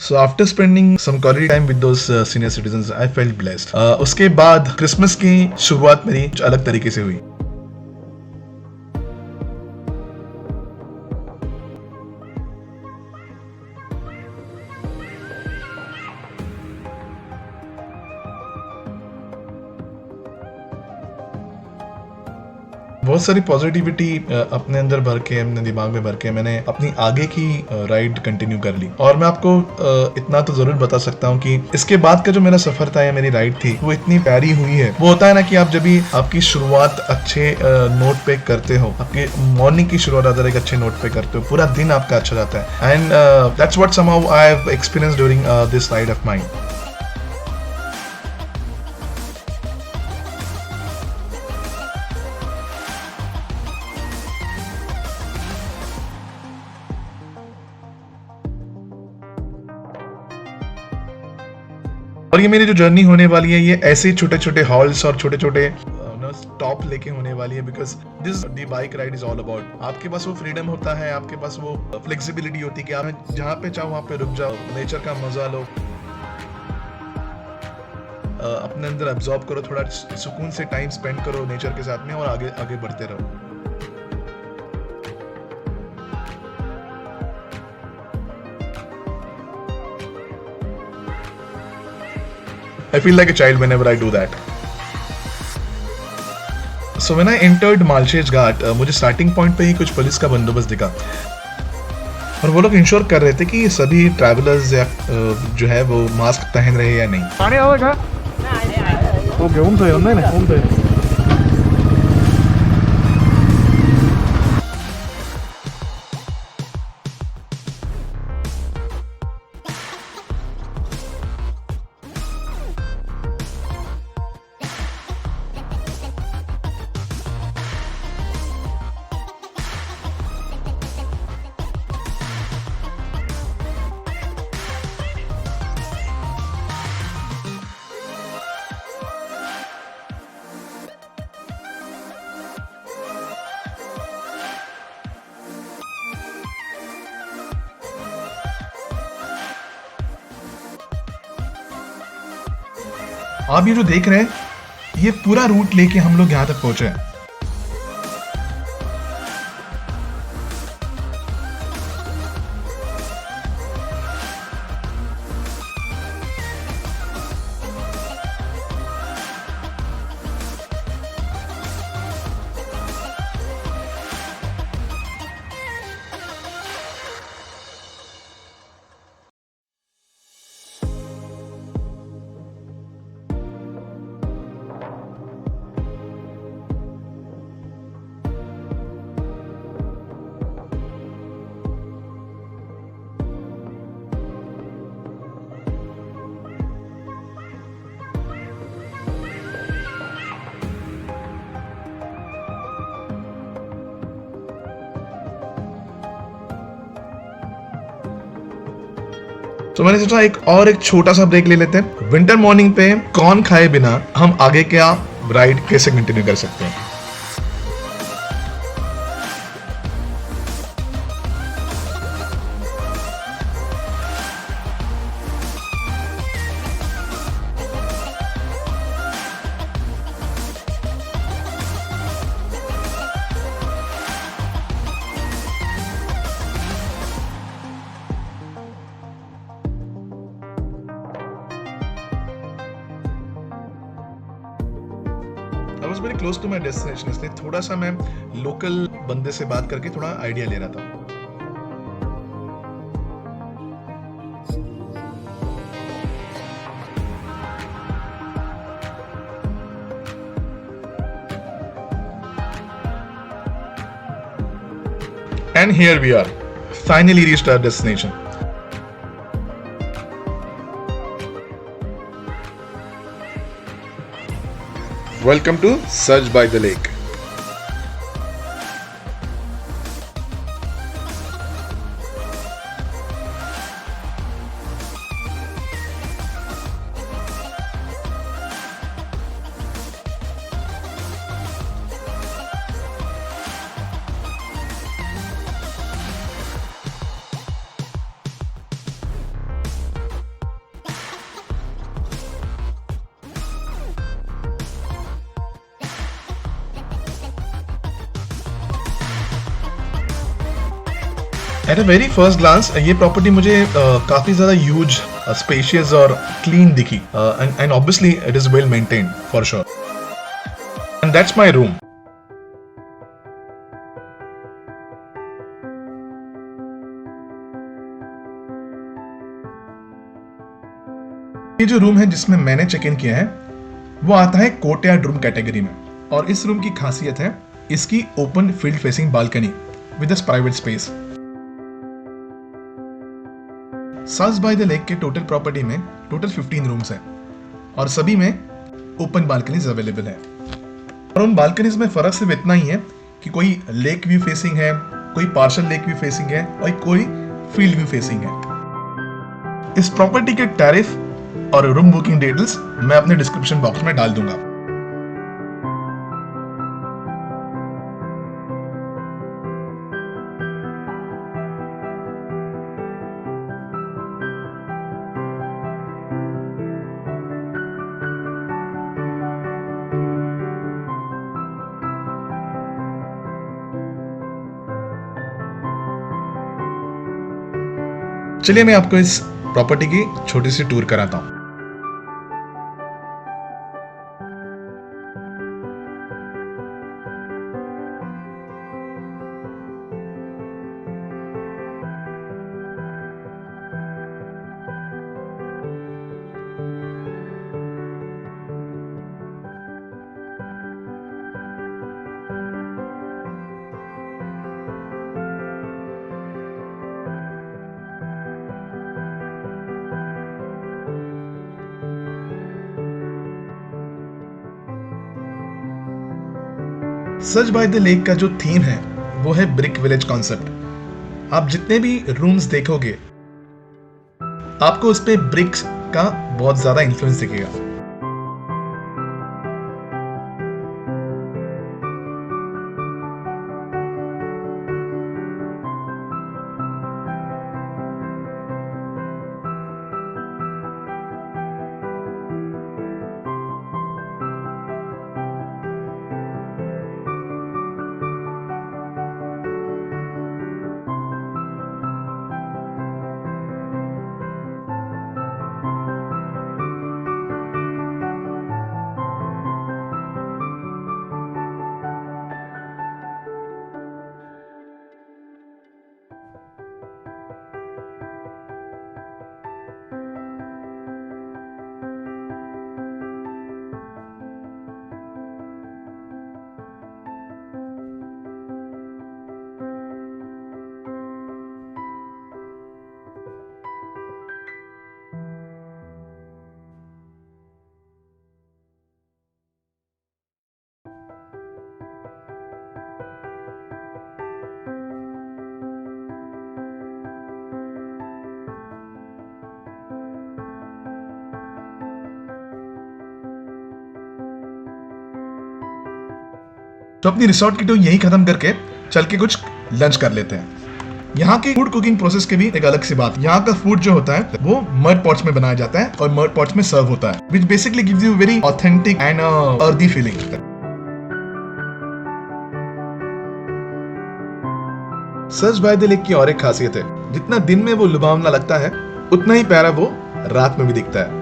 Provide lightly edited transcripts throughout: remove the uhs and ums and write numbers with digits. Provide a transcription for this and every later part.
So after spending some quality time with those senior citizens I felt blessed. उसके बाद Christmas की शुरुआत मेरी कुछ अलग तरीके से हुई। बहुत सारी पॉजिटिविटी अपने अंदर भर के, अपने दिमाग में भर के मैंने अपनी आगे की राइड कंटिन्यू कर ली। और मैं आपको इतना तो जरूर बता सकता हूँ कि इसके बाद का जो मेरा सफर था या मेरी राइड थी वो इतनी प्यारी हुई है। वो होता है ना कि आप जब भी आपकी शुरुआत अच्छे नोट पे करते हो, आपकी मॉर्निंग की शुरुआत अगर एक अच्छे नोट पे करते हो, पूरा दिन आपका अच्छा जाता है। And that's what somehow I have experienced during this ride of mine. और ये मेरी जो जर्नी होने वाली है, ये ऐसे छोटे छोटे हॉल्स और छोटे छोटे स्टॉप लेके होने वाली है। Because this the bike ride is all about, आपके पास वो फ्रीडम होता है, आपके पास वो फ्लेक्सिबिलिटी होती है कि आप जहाँ पे चाहो वहाँ पे रुक जाओ, नेचर का मजा लो, अपने अंदर एब्जॉर्ब करो, थोड़ा सुकून से टाइम स्पेंड करो नेचर के साथ में और आगे आगे बढ़ते रहो। I feel like a child whenever I do that. So when I entered Malshej Ghat, मुझे स्टार्टिंग पॉइंट पे ही कुछ पुलिस का बंदोबस्त दिखा और वो लोग इंश्योर कर रहे थे कि सभी ट्रैवलर्स या जो है वो मास्क पहन रहे हैं या नहीं। Okay, okay. आप ये जो देख रहे हैं, ये पूरा रूट लेके हम लोग यहाँ तक पहुंचे हैं। तो मैंने सोचा एक छोटा सा ब्रेक ले लेते हैं। विंटर मॉर्निंग पे कॉर्न खाए बिना हम आगे क्या राइड कैसे कंटिन्यू कर सकते हैं। I was very close to my destination, इसलिए थोड़ा सा मैं लोकल बंदे से बात करके थोड़ा आइडिया ले रहा था। And here we are, finally reached our destination. Welcome to Surge by the Lake. At a very first glance ये प्रॉपर्टी मुझे काफी ज्यादा ह्यूज, स्पेशियस और क्लीन दिखी, and obviously it is well maintained for sure, and that's my room. ये जो room है जिसमें मैंने चेक इन किया है वो आता है कोर्टयार्ड रूम कैटेगरी में, और इस रूम की खासियत है इसकी open field facing balcony with private space. सल्स बाय द लेक के टोटल प्रॉपर्टी में टोटल 15 रूम्स हैं और सभी में ओपन बालकनीज अवेलेबल है। और उन बालकनीज में फर्क सिर्फ इतना ही है कि कोई लेक व्यू फेसिंग है, कोई पार्शल लेक व्यू फेसिंग है और कोई फील्ड व्यू फेसिंग है। इस प्रॉपर्टी के टैरिफ और रूम बुकिंग डिटेल्स मैं अपने डिस्क्रिप्शन बॉक्स में डाल दूंगा। चलिए मैं आपको इस प्रॉपर्टी की छोटी सी टूर कराता हूं। सच बाय द लेक का जो थीम है वो है ब्रिक विलेज कॉन्सेप्ट। आप जितने भी रूम्स देखोगे आपको उस पे ब्रिक्स का बहुत ज्यादा इन्फ्लुएंस दिखेगा। तो अपनी रिसोर्ट की टूर यही खत्म करके चल के कुछ लंच कर लेते हैं। यहाँ की फूड कुकिंग प्रोसेस की भी एक अलग सी बात। यहाँ का फूड जो होता है वो मड पॉट्स में बनाया जाता है और मड पॉट्स में सर्व होता है, which basically gives you very authentic and earthy feeling. Such bye the lake की और एक खासियत है, जितना दिन में वो लुभावना लगता है उतना ही प्यारा वो रात में भी दिखता है।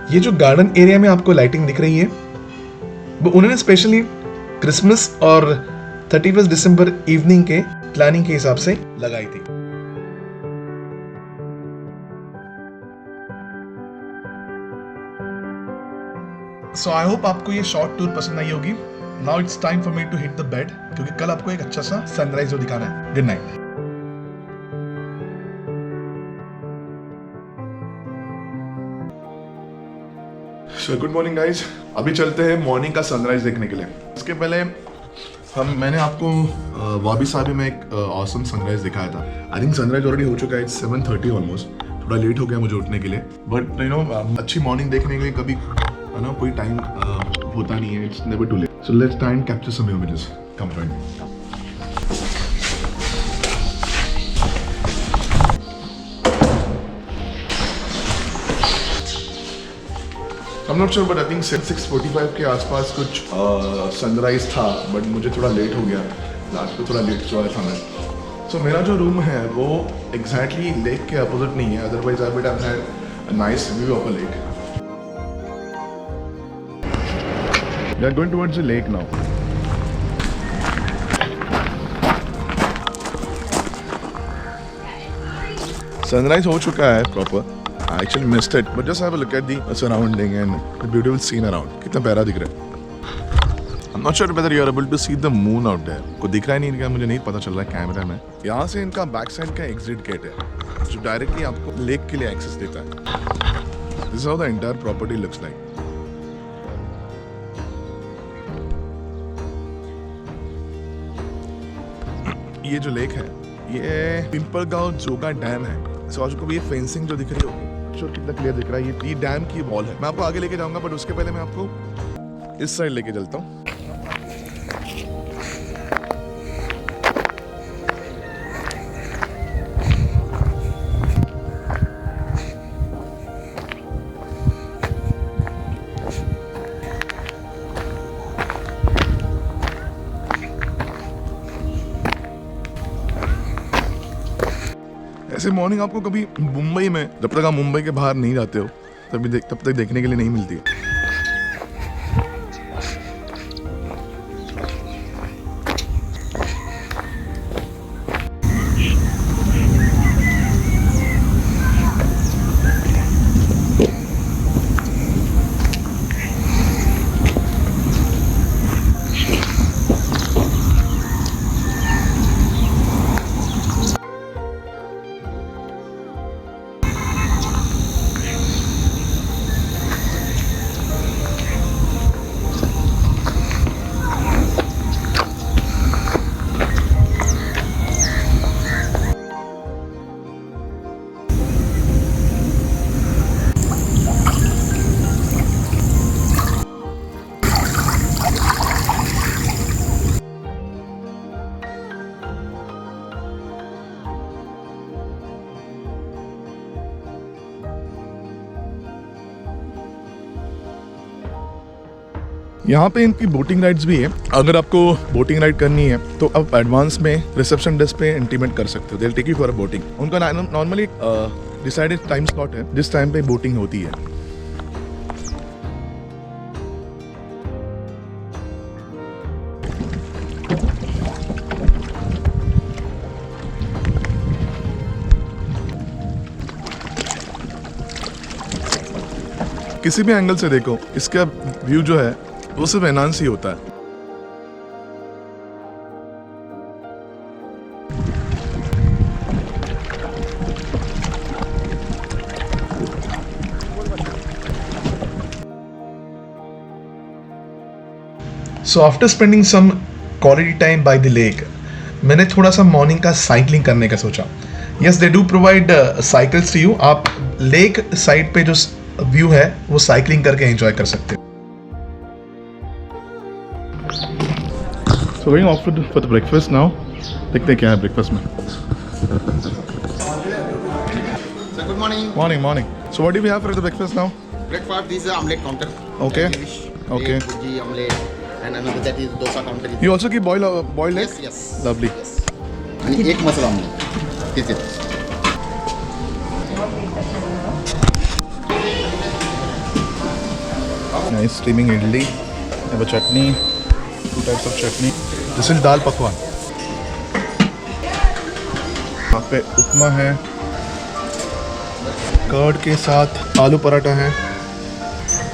ये जो गार्डन एरिया में आपको लाइटिंग दिख रही है वो उन्होंने स्पेशली क्रिसमस और 31 दिसंबर इवनिंग के प्लानिंग के हिसाब से लगाई थी। सो आई होप आपको ये शॉर्ट टूर पसंद आई होगी। Now it's time for me to hit the bed, क्योंकि कल आपको एक अच्छा सा सनराइज जो दिखाना है। Good night. Good morning guys. अभी चलते हैं मॉर्निंग का सनराइज देखने के लिए। इसके पहले मैंने आपको वाबी साबी में एक ऑसम सनराइज दिखाया था। आई थिंक सनराइज ऑलरेडी हो चुका है, 7:30 ऑलमोस्ट। थोड़ा लेट हो गया मुझे उठने के लिए, बट यू नो अच्छी मॉर्निंग देखने के लिए कभी है ना कोई टाइम होता नहीं है, it's never too late. So let's try and capture some images, come join me. I'm not sure, but I think 6:45 के आसपास कुछ सनराइज था, बट मुझे थोड़ा लेट हो गया, रात को थोड़ा लेट सोया था मैं। So मेरा जो रूम है वो एग्जैक्टली लेक के अपोजिट नहीं है, otherwise I would have had a nice view of a lake. We are going towards the lake now. Sunrise हो चुका है proper. I actually missed it, but just have a look at the surrounding and the beautiful scene around. कितना प्यारा दिख रहा है। I'm not sure whether you are able to see the moon out there. को दिख रहा ही नहीं, मुझे नहीं पता चल रहा है कैमरा में। यहाँ से इनका बैक साइड का एग्जिट गेट है जो डायरेक्टली आपको लेक के लिए एक्सेस देता है। This is how the entire property looks like. ये जो लेक है ये पिंपलगांव जोगा डैम है। सो आपको ये फेंसिंग जो दिख रही होगी, कितना क्लियर दिख रहा है, ये डैम की वॉल है। मैं आपको आगे लेके जाऊंगा, बट उसके पहले मैं आपको इस साइड लेके चलता हूँ। ऐसे मॉर्निंग आपको कभी मुंबई में, जब तक आप मुंबई के बाहर नहीं जाते हो तब तक देखने के लिए नहीं मिलती है। यहाँ पे इनकी बोटिंग राइड्स भी है। अगर आपको बोटिंग राइड करनी है तो आप एडवांस में रिसेप्शन डेस्क पे इंटीमेट कर सकते हो। They will take you for a boating. उनका नॉर्मली डिसाइडेड टाइम स्लॉट है जिस टाइम पे बोटिंग होती है। किसी भी एंगल से देखो, इसका व्यू जो है वो सिर्फ एनहांस ही होता है। So after spending some quality time by the lake, मैंने थोड़ा सा मॉर्निंग का साइकिलिंग करने का सोचा। Yes, they do provide cycles to you. आप लेक साइड पे जो व्यू है वो साइकिलिंग करके एंजॉय कर सकते हो। So going off for the breakfast now. देखते हैं क्या है ब्रेकफास्ट में। So good morning. Morning. So what do we have for the breakfast now? Breakfast, this is omelette counter. Okay. English, Okay. egg, bhurji, omelette, and another that is dosa counter. You also keep boiled egg? Yes. Lovely. Yes. And egg masala omelette. This is. Nice steaming idli. Have a chutney. 2 types of chutney. This is दाल पकवान। यहाँ पे उपमा है, curd के साथ आलू पराठा है।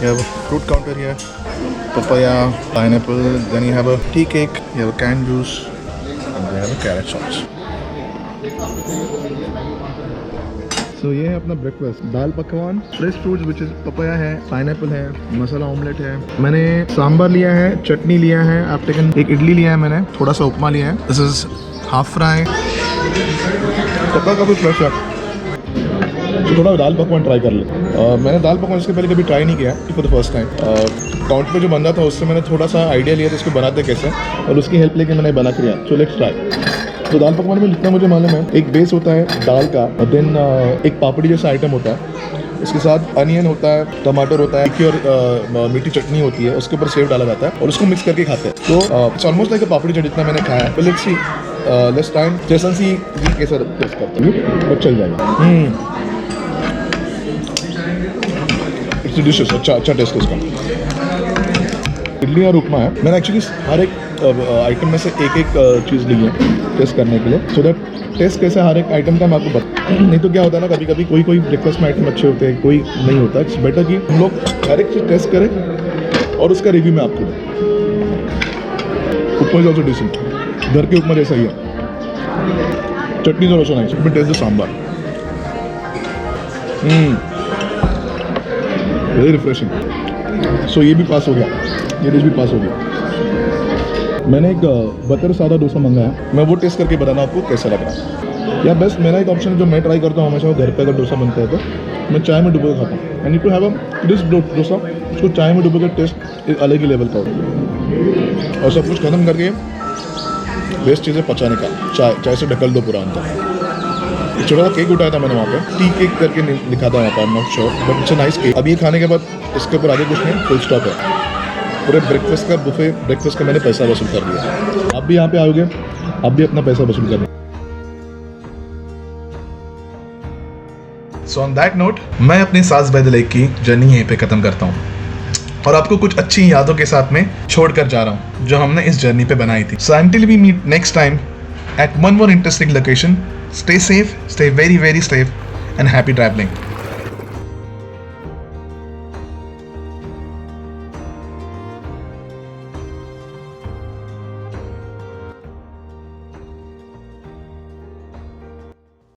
You have a fruit counter here, papaya, pineapple. Then you have a tea cake. You have a canned juice, and they have a carrot sauce. So ये है अपना ब्रेकफास्ट, दाल पकवान, fresh fruits which is papaya है, pineapple है, मसाला omelette है। मैंने सांभर लिया है, चटनी लिया है, आप टेकन एक इडली लिया है मैंने, थोड़ा सा उपमा लिया है। दिस इज हाफ फ्राई, पक्का का भी फ्रेश है। तो थोड़ा दाल पकवान ट्राई कर ले। मैंने दाल पकवान इसके पहले कभी ट्राई नहीं किया for the first time. Count पे जो बंदा था उससे मैंने थोड़ा सा आइडिया लिया था इसको बनाते कैसे, और उसकी हेल्प लेके मैंने बना के लिया। सो लेट्स ट्राई। तो दाल पकवान में जितना मुझे मालूम है, एक बेस होता है दाल का, देन एक पापड़ी जैसा आइटम होता है, इसके साथ अनियन होता है, टमाटर होता है, की और मीठी चटनी होती है, उसके ऊपर सेव डाला जाता है और उसको मिक्स करके खाते हैं। तो इट्स ऑलमोस्ट लाइक पापड़ी चाट जितना मैंने खाया है। लेट्स सी, लेट्स टाइम जैसन सी ये कैसा टेस्ट करते हैं, बट चल जाएगा। इट्स डिलिशियस, अच्छा टेस्ट है इसका। इडली और उपमा है। मैंने एक्चुअली हर एक आइटम में से एक चीज़ ली है टेस्ट करने के लिए, सो दैट टेस्ट कैसे हर एक आइटम का मैं आपको बता। नहीं तो क्या होता है ना, कभी कभी कोई ब्रेकफास्ट में आइटम अच्छे होते हैं, कोई नहीं होता। इट्स बेटर कि हम लोग हर एक चीज़ टेस्ट करें और उसका रिव्यू मैं आपको दूँ। उपमा इज ऑल्सो डिसेंट, घर के उपमा जैसा ही है। Chutney is also nice, but taste the sambar very refreshing. So ये भी पास हो गया, ये डिश भी पास हो गया। मैंने एक बटर सादा डोसा मंगाया, मैं वो टेस्ट करके बताना आपको कैसा लग रहा है। या बेस्ट मेरा एक ऑप्शन जो मैं ट्राई करता हूँ हमेशा, वो घर पे अगर डोसा बनता है तो मैं चाय में डुबो के खाता हूँ। I need to have a this dosa, उसको चाय में डुबो के टेस्ट एक अलग ही लेवल का होता है। और सब कुछ खत्म करके बेस्ट चीज़ है पचाने का, चाय से ढकल दो पूरा अंदर। एक छोटा सा केक उठाया था मैंने वहाँ पे, टी केक करके लिखा था वहाँ पर, I am not sure, but it's a nice cake. अब ये खाने के बाद इसके ऊपर आगे कुछ नहीं, फुल स्टॉप है। पूरे ब्रेकफास्ट का बुफे, ब्रेकफास्ट का मैंने पैसा वसूल कर दिया। आप भी यहाँ पे आओगे, आप भी अपना पैसा वसूल करना। सो ऑन दैट नोट, मैं अपनी सास बाय द लेक की जर्नी यहीं पे खत्म करता हूँ और आपको कुछ अच्छी यादों के साथ में छोड़कर जा रहा हूँ जो हमने इस जर्नी पे बनाई थी। सो until we meet next time at one more interesting location, stay safe, stay very very safe and happy traveling.